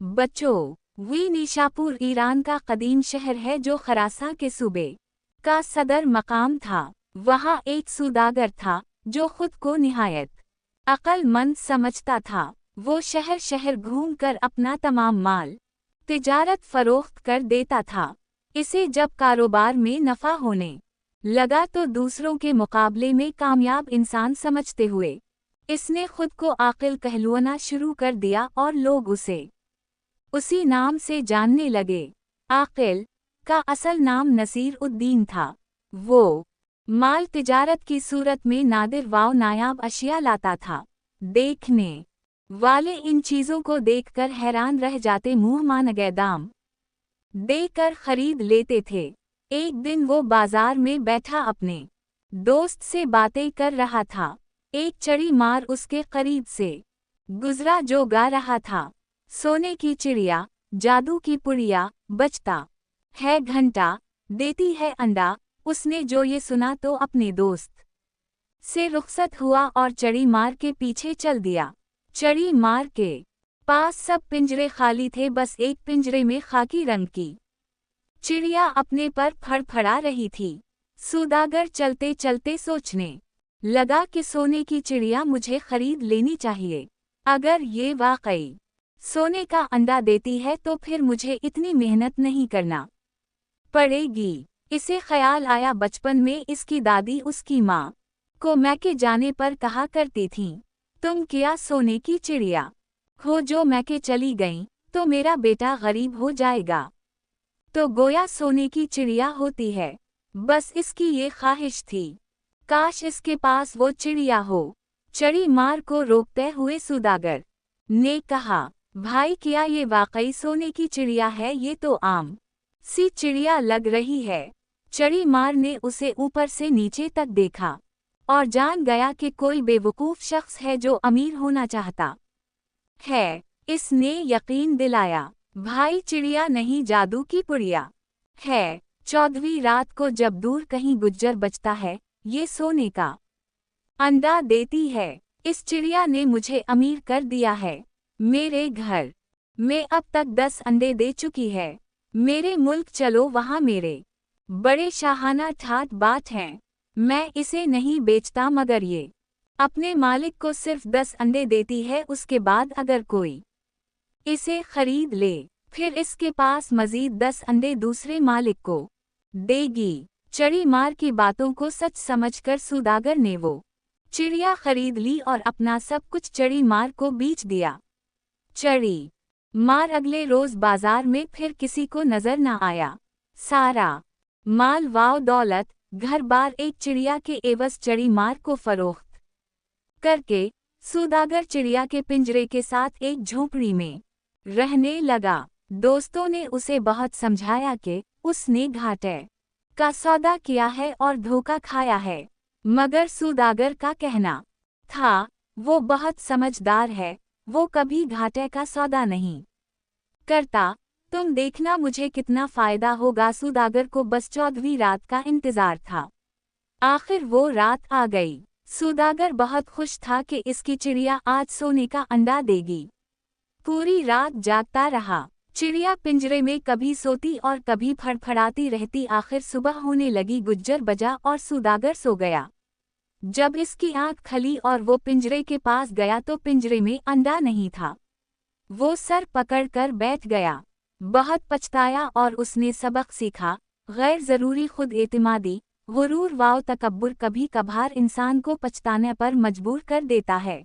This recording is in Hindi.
बच्चों, वी निशापुर ईरान का कदीम शहर है जो खरासा के सूबे का सदर मकाम था। वहाँ एक सौदागर था जो खुद को निहायत अक्लमंद समझता था। वो शहर शहर घूमकर अपना तमाम माल तिजारत फरोख्त कर देता था। इसे जब कारोबार में नफ़ा होने लगा तो दूसरों के मुकाबले में कामयाब इंसान समझते हुए इसने खुद को आकिल कहलवाना शुरू कर दिया और लोग उसे उसी नाम से जानने लगे। आकिल का असल नाम नसीर उद्दीन था। वो माल तिजारत की सूरत में नादिर व नायाब अशिया लाता था। देखने वाले इन चीज़ों को देखकर हैरान रह जाते, मुंह मांगे दाम देकर खरीद लेते थे। एक दिन वो बाजार में बैठा अपने दोस्त से बातें कर रहा था। एक चड़ी मार उसके करीब से गुजरा जो गा रहा था, सोने की चिड़िया, जादू की पुड़िया, बजता है घंटा, देती है अंडा। उसने जो ये सुना तो अपने दोस्त से रुखसत हुआ और चड़ी मार के पीछे चल दिया। चड़ी मार के पास सब पिंजरे खाली थे, बस एक पिंजरे में खाकी रंग की चिड़िया अपने पर फड़फड़ा रही थी। सौदागर चलते चलते सोचने लगा कि सोने की चिड़िया मुझे खरीद लेनी चाहिए। अगर ये वाकई सोने का अंडा देती है तो फिर मुझे इतनी मेहनत नहीं करना पड़ेगी। इसे ख्याल आया, बचपन में इसकी दादी उसकी माँ को मैके जाने पर कहा करती थीं, तुम क्या सोने की चिड़िया हो जो मैके चली गईं तो मेरा बेटा गरीब हो जाएगा। तो गोया सोने की चिड़िया होती है। बस इसकी ये ख्वाहिश थी, काश इसके पास वो चिड़िया हो। चड़ी मार को रोकते हुए सौदागर ने कहा, भाई क्या ये वाकई सोने की चिड़िया है? ये तो आम सी चिड़िया लग रही है। चड़ी मार ने उसे ऊपर से नीचे तक देखा और जान गया कि कोई बेवकूफ़ शख्स है जो अमीर होना चाहता है। इसने यकीन दिलाया, भाई चिड़िया नहीं, जादू की पुड़िया है। 14वीं रात को जब दूर कहीं गुज्जर बजता है, ये सोने का अंडा देती है। इस चिड़िया ने मुझे अमीर कर दिया है। मेरे घर में अब तक 10 अंडे दे चुकी है। मेरे मुल्क चलो, वहाँ मेरे बड़े शाहाना ठाट बाट हैं। मैं इसे नहीं बेचता, मगर ये अपने मालिक को सिर्फ 10 अंडे देती है। उसके बाद अगर कोई इसे खरीद ले फिर इसके पास मजीद 10 अंडे दूसरे मालिक को देगी। चड़ी मार की बातों को सच समझकर सौदागर ने वो चिड़िया खरीद ली और अपना सब कुछ चड़ी मार को बेच दिया। चड़ी मार अगले रोज बाजार में फिर किसी को नजर न आया। सारा माल वाव दौलत घर बार एक चिड़िया के एवज चड़ी मार को फरोख्त करके सौदागर चिड़िया के पिंजरे के साथ एक झोपड़ी में रहने लगा। दोस्तों ने उसे बहुत समझाया कि उसने घाटे का सौदा किया है और धोखा खाया है, मगर सौदागर का कहना था वो बहुत समझदार है, वो कभी घाटे का सौदा नहीं करता। तुम देखना मुझे कितना फायदा होगा। सौदागर को बस 14वीं रात का इंतजार था। आखिर वो रात आ गई। सौदागर बहुत खुश था कि इसकी चिड़िया आज सोने का अंडा देगी। पूरी रात जागता रहा। चिड़िया पिंजरे में कभी सोती और कभी फड़फड़ाती रहती। आखिर सुबह होने लगी, गुज्जर बजा और सौदागर सो गया। जब इसकी आंख खली और वो पिंजरे के पास गया तो पिंजरे में अंडा नहीं था। वो सर पकड़कर बैठ गया। बहुत पछताया और उसने सबक सीखा, गैर ज़रूरी खुद एतिमादी, गुरूर व तकब्बुर कभी कभार इंसान को पछताने पर मजबूर कर देता है।